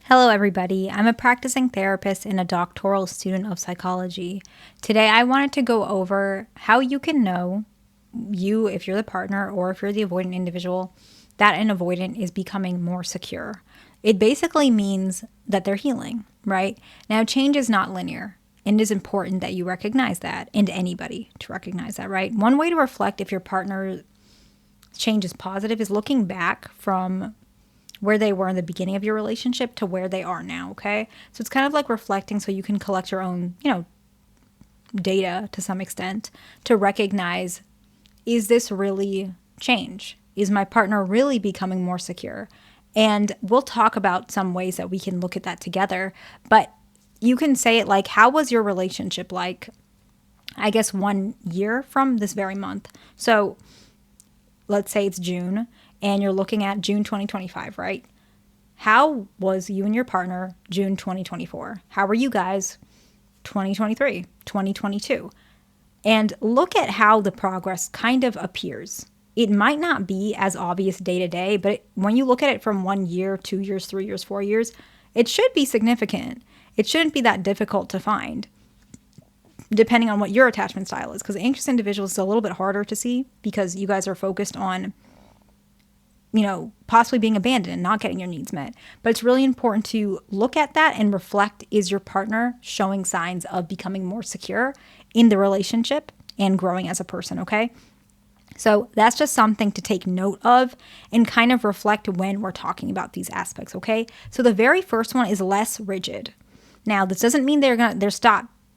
Hello, everybody. I'm a practicing therapist and a doctoral student of psychology. Today, I wanted to go over how you can know, if you're the partner or if you're the avoidant individual, that an avoidant is becoming more secure. It basically means that they're healing, right? Now, change is not linear. And it is important that you recognize that, and anybody to recognize that, right? One way to reflect if your partner's change is positive is looking back from where they were in the beginning of your relationship to where they are now, okay? So it's kind of like reflecting so you can collect your own, data to some extent to recognize, is this really change? Is my partner really becoming more secure? And we'll talk about some ways that we can look at that together, but you can say it like, how was your relationship like, I guess, 1 year from this very month? So let's say it's June and you're looking at June 2025, right? How was you and your partner June 2024? How were you guys 2023, 2022? And look at how the progress kind of appears. It might not be as obvious day to day, but when you look at it from 1 year, 2 years, 3 years, 4 years, it should be significant. It shouldn't be that difficult to find, depending on what your attachment style is, because anxious individuals is a little bit harder to see because you guys are focused on possibly being abandoned and not getting your needs met. But it's really important to look at that and reflect, is your partner showing signs of becoming more secure in the relationship and growing as a person, okay? So that's just something to take note of and kind of reflect when we're talking about these aspects, okay? So the very first one is less rigid. Now, this doesn't mean they're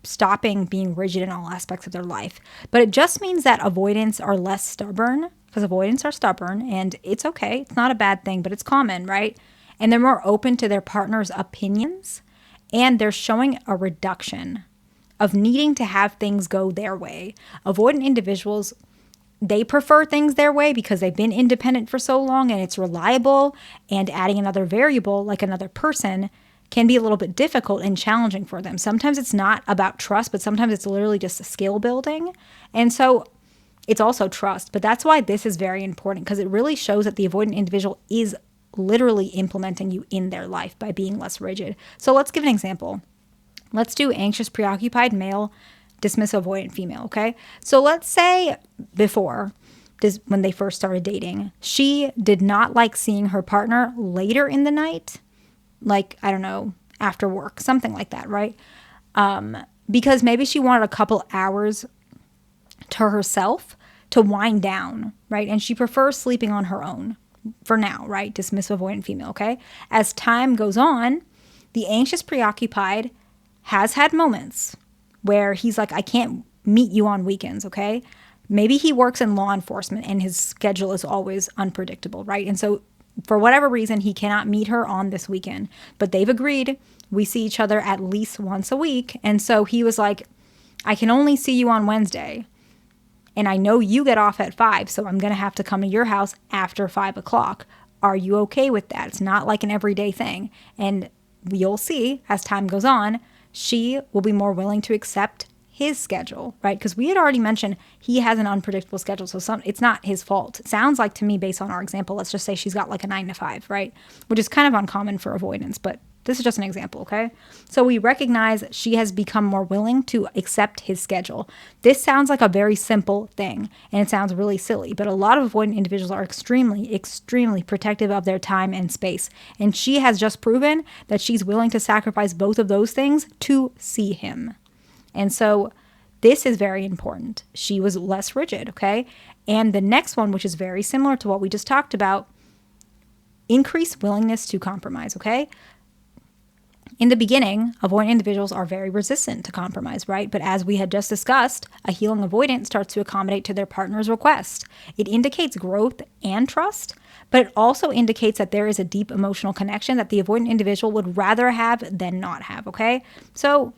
stopping being rigid in all aspects of their life, but it just means that avoidants are less stubborn, because avoidants are stubborn, and it's okay. It's not a bad thing, but it's common, right? And they're more open to their partner's opinions, and they're showing a reduction of needing to have things go their way. Avoidant individuals, they prefer things their way because they've been independent for so long and it's reliable, and adding another variable like another person can be a little bit difficult and challenging for them. Sometimes it's not about trust, but sometimes it's literally just a skill building. And so it's also trust, but that's why this is very important, because it really shows that the avoidant individual is literally implementing you in their life by being less rigid. So let's give an example. Let's do anxious, preoccupied male, dismissive, avoidant female, okay? So let's say before this, when they first started dating, she did not like seeing her partner later in the night, like, I don't know, after work, something like that, right? Because maybe she wanted a couple hours to herself to wind down, right? And she prefers sleeping on her own for now, right? Dismissive, avoidant female, okay? As time goes on, the anxious, preoccupied has had moments where he's like, I can't meet you on weekends, okay? Maybe he works in law enforcement and his schedule is always unpredictable, right? And so for whatever reason, he cannot meet her on this weekend, but they've agreed we see each other at least once a week. And so he was like, I can only see you on Wednesday. And I know you get off at 5, so I'm going to have to come to your house after 5 o'clock. Are you okay with that? It's not like an everyday thing. And you'll see as time goes on, she will be more willing to accept his schedule, right? Because we had already mentioned he has an unpredictable schedule, so it's not his fault. It sounds like to me, based on our example, let's just say she's got like a 9 to 5, right? Which is kind of uncommon for avoidance, but this is just an example, okay? So we recognize she has become more willing to accept his schedule. This sounds like a very simple thing, and it sounds really silly, but a lot of avoidant individuals are extremely, extremely protective of their time and space. And she has just proven that she's willing to sacrifice both of those things to see him. And so this is very important. She was less rigid, okay? And the next one, which is very similar to what we just talked about, increased willingness to compromise, okay? In the beginning, avoidant individuals are very resistant to compromise, right? But as we had just discussed, a healing avoidant starts to accommodate to their partner's request. It indicates growth and trust, but it also indicates that there is a deep emotional connection that the avoidant individual would rather have than not have, okay? So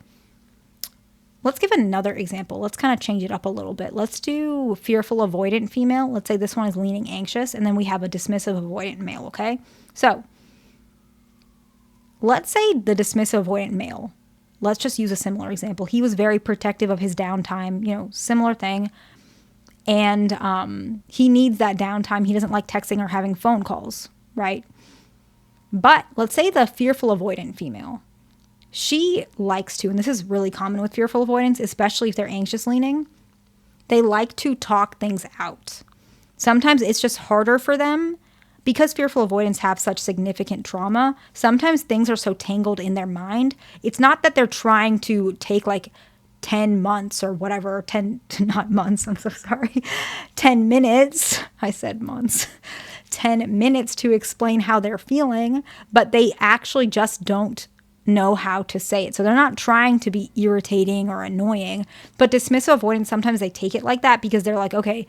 let's give another example. Let's kind of change it up a little bit. Let's do fearful avoidant female. Let's say this one is leaning anxious, and then we have a dismissive avoidant male, okay? So let's say the dismissive avoidant male, let's just use a similar example. He was very protective of his downtime, similar thing. And he needs that downtime. He doesn't like texting or having phone calls, right? But let's say the fearful avoidant female, she likes to, and this is really common with fearful avoidants, especially if they're anxious leaning, they like to talk things out. Sometimes it's just harder for them because fearful avoidants have such significant trauma. Sometimes things are so tangled in their mind. It's not that they're trying to take like 10 months or whatever, 10, not months, I'm so sorry, 10 minutes, I said months, 10 minutes to explain how they're feeling, but they actually just don't know how to say it. So they're not trying to be irritating or annoying, but dismissive avoidance, sometimes they take it like that because they're like, okay,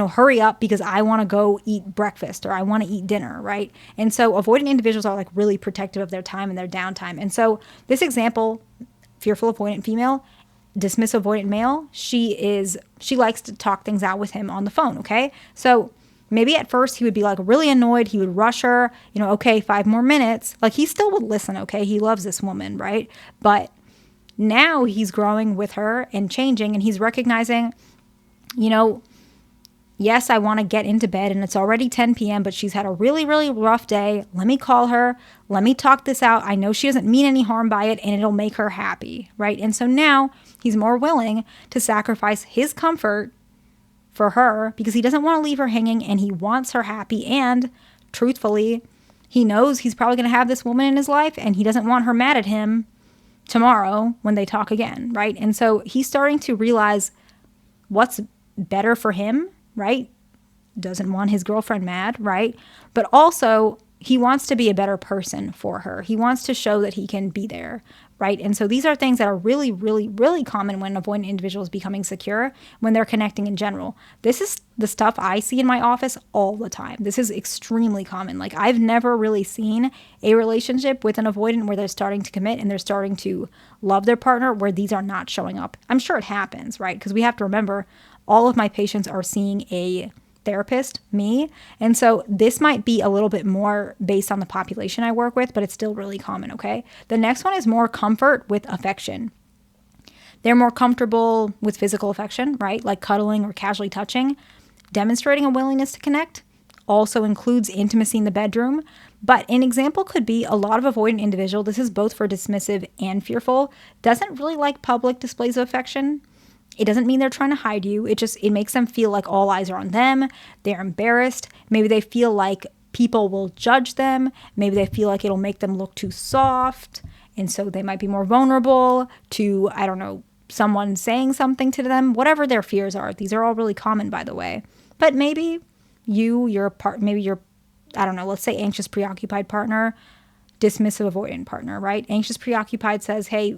hurry up because I want to go eat breakfast or I want to eat dinner, right? And so avoidant individuals are like really protective of their time and their downtime. And so this example, fearful avoidant female, dismissive avoidant male, she likes to talk things out with him on the phone, okay? So maybe at first he would be like really annoyed. He would rush her, okay, 5 more minutes. Like he still would listen, okay? He loves this woman, right? But now he's growing with her and changing, and he's recognizing, yes, I want to get into bed and it's already 10 p.m., but she's had a really, really rough day. Let me call her. Let me talk this out. I know she doesn't mean any harm by it and it'll make her happy, right? And so now he's more willing to sacrifice his comfort for her because he doesn't want to leave her hanging and he wants her happy. And truthfully, he knows he's probably going to have this woman in his life and he doesn't want her mad at him tomorrow when they talk again, right? And so he's starting to realize what's better for him, right? Doesn't want his girlfriend mad, right? But also he wants to be a better person for her. He wants to show that he can be there, right? And so these are things that are really, really, really common when avoidant individuals becoming secure, when they're connecting in general. This is the stuff I see in my office all the time. This is extremely common. Like I've never really seen a relationship with an avoidant where they're starting to commit and they're starting to love their partner where these are not showing up. I'm sure it happens, right? Because we have to remember all of my patients are seeing a therapist, me. And so this might be a little bit more based on the population I work with, but it's still really common, okay? The next one is more comfort with affection. They're more comfortable with physical affection, right? Like cuddling or casually touching. Demonstrating a willingness to connect also includes intimacy in the bedroom. But an example could be a lot of avoidant individual, this is both for dismissive and fearful, doesn't really like public displays of affection. It doesn't mean they're trying to hide you. It makes them feel like all eyes are on them. They're embarrassed. Maybe they feel like people will judge them. Maybe they feel like it'll make them look too soft. And so they might be more vulnerable to, I don't know, someone saying something to them, whatever their fears are. These are all really common, by the way. But maybe I don't know, let's say anxious preoccupied partner, dismissive avoidant partner, right? Anxious preoccupied says, hey,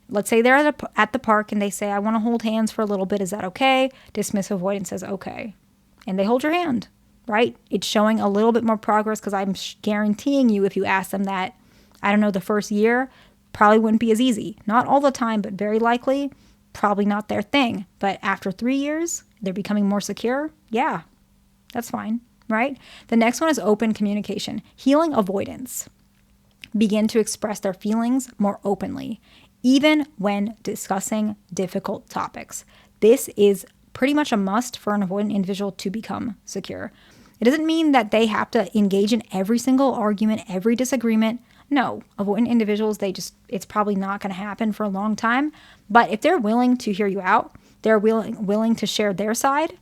let's say they're at the park and they say, I want to hold hands for a little bit. Is that okay? Dismissive avoidance says, okay. And they hold your hand, right? It's showing a little bit more progress because I'm guaranteeing you if you ask them that, I don't know, the first year probably wouldn't be as easy. Not all the time, but very likely probably not their thing. But after 3 years, they're becoming more secure. Yeah, that's fine, right? The next one is open communication. Healing avoidance. Begin to express their feelings more openly, even when discussing difficult topics. This is pretty much a must for an avoidant individual to become secure. It doesn't mean that they have to engage in every single argument, every disagreement. No, avoidant individuals, it's probably not going to happen for a long time. But if they're willing to hear you out, they're willing to share their side,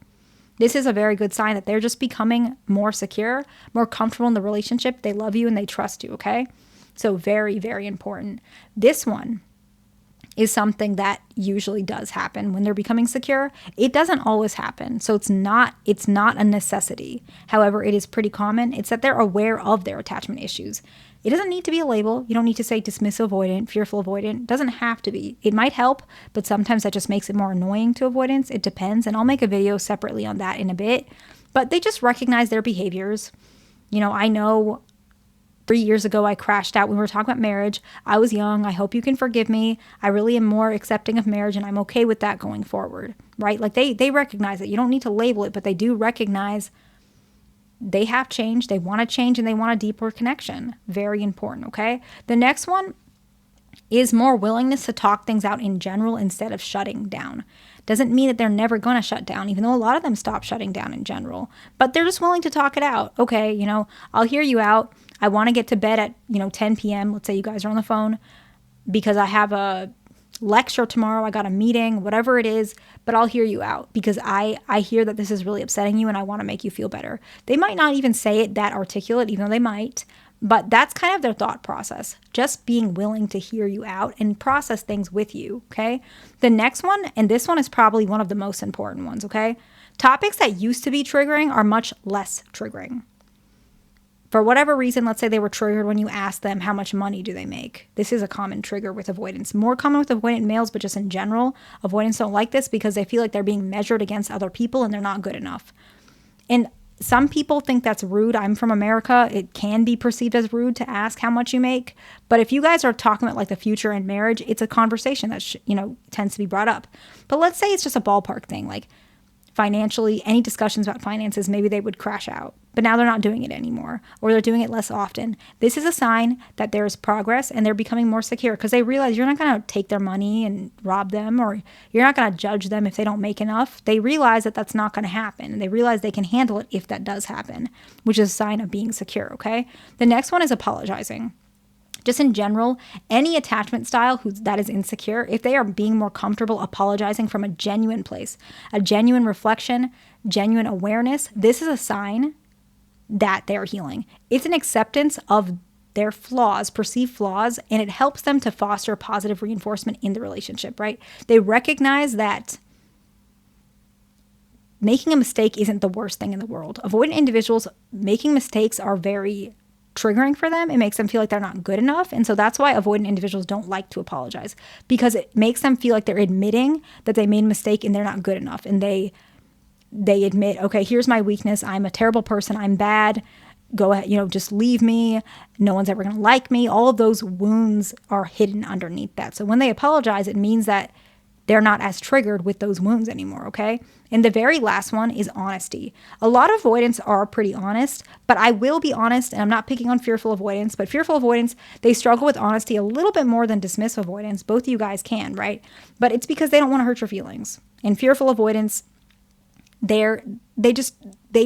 this is a very good sign that they're just becoming more secure, more comfortable in the relationship. They love you and they trust you, okay? So very, very important. This one is something that usually does happen when they're becoming secure. It doesn't always happen, so it's not a necessity. However, it is pretty common. It's that they're aware of their attachment issues. It doesn't need to be a label. You don't need to say dismissive avoidant, fearful avoidant. It doesn't have to be. It might help, but sometimes that just makes it more annoying to avoidance. It depends, and I'll make a video separately on that in a bit. But they just recognize their behaviors. I know 3 years ago, I crashed out when we were talking about marriage. I was young. I hope you can forgive me. I really am more accepting of marriage and I'm okay with that going forward, right? Like they recognize it. You don't need to label it, but they do recognize they have changed. They want to change and they want a deeper connection. Very important, okay? The next one is more willingness to talk things out in general instead of shutting down. Doesn't mean that they're never going to shut down, even though a lot of them stop shutting down in general. But they're just willing to talk it out. Okay, I'll hear you out. I want to get to bed at, 10 p.m. Let's say you guys are on the phone because I have a lecture tomorrow, I got a meeting, whatever it is, but I'll hear you out because I hear that this is really upsetting you and I want to make you feel better. They might not even say it that articulate, even though they might, but that's kind of their thought process. Just being willing to hear you out and process things with you, okay? The next one, and this one is probably one of the most important ones, okay? Topics that used to be triggering are much less triggering. For whatever reason, let's say they were triggered when you asked them how much money do they make. This is a common trigger with avoidance. More common with avoidant males, but just in general, avoidants don't like this because they feel like they're being measured against other people and they're not good enough. And some people think that's rude. I'm from America. It can be perceived as rude to ask how much you make. But if you guys are talking about like the future and marriage, it's a conversation that, tends to be brought up. But let's say it's just a ballpark thing, like financially, any discussions about finances, maybe they would crash out. But now they're not doing it anymore, or they're doing it less often. This is a sign that there's progress and they're becoming more secure because they realize you're not going to take their money and rob them, or you're not going to judge them if they don't make enough. They realize that that's not going to happen, and they realize they can handle it if that does happen, which is a sign of being secure, okay? The next one is apologizing. Just in general, any attachment style that is insecure, if they are being more comfortable apologizing from a genuine place, a genuine reflection, genuine awareness, this is a sign that they're healing. It's an acceptance of their flaws, perceived flaws, and it helps them to foster positive reinforcement in the relationship, right? They recognize that making a mistake isn't the worst thing in the world. Avoidant individuals, making mistakes are very triggering for them. It makes them feel like they're not good enough. And so that's why avoidant individuals don't like to apologize, because it makes them feel like they're admitting that they made a mistake and they're not good enough. And they admit, okay, here's my weakness. I'm a terrible person. I'm bad. Go ahead, just leave me. No one's ever going to like me. All of those wounds are hidden underneath that. So when they apologize, it means that they're not as triggered with those wounds anymore, okay? And the very last one is honesty. A lot of avoidants are pretty honest, but I will be honest, and I'm not picking on fearful avoidants, but fearful avoidants, they struggle with honesty a little bit more than dismissive avoidants. Both of you guys can, right? But it's because they don't want to hurt your feelings. And fearful avoidants, they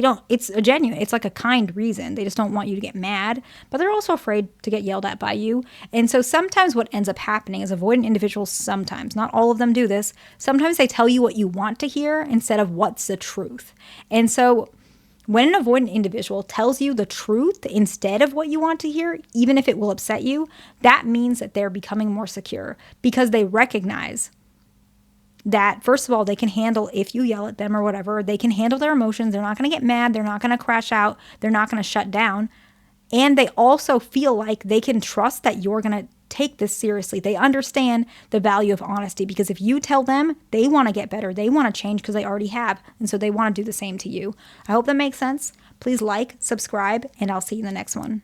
don't, it's a genuine, it's like a kind reason. They just don't want you to get mad, but they're also afraid to get yelled at by you. And so sometimes what ends up happening is avoidant individuals, sometimes, not all of them do this, sometimes they tell you what you want to hear instead of what's the truth. And so when an avoidant individual tells you the truth instead of what you want to hear, even if it will upset you, that means that they're becoming more secure because they recognize that, first of all, they can handle, if you yell at them or whatever, they can handle their emotions. They're not going to get mad. They're not going to crash out. They're not going to shut down. And they also feel like they can trust that you're going to take this seriously. They understand the value of honesty because if you tell them, they want to get better. They want to change because they already have. And so they want to do the same to you. I hope that makes sense. Please like, subscribe, and I'll see you in the next one.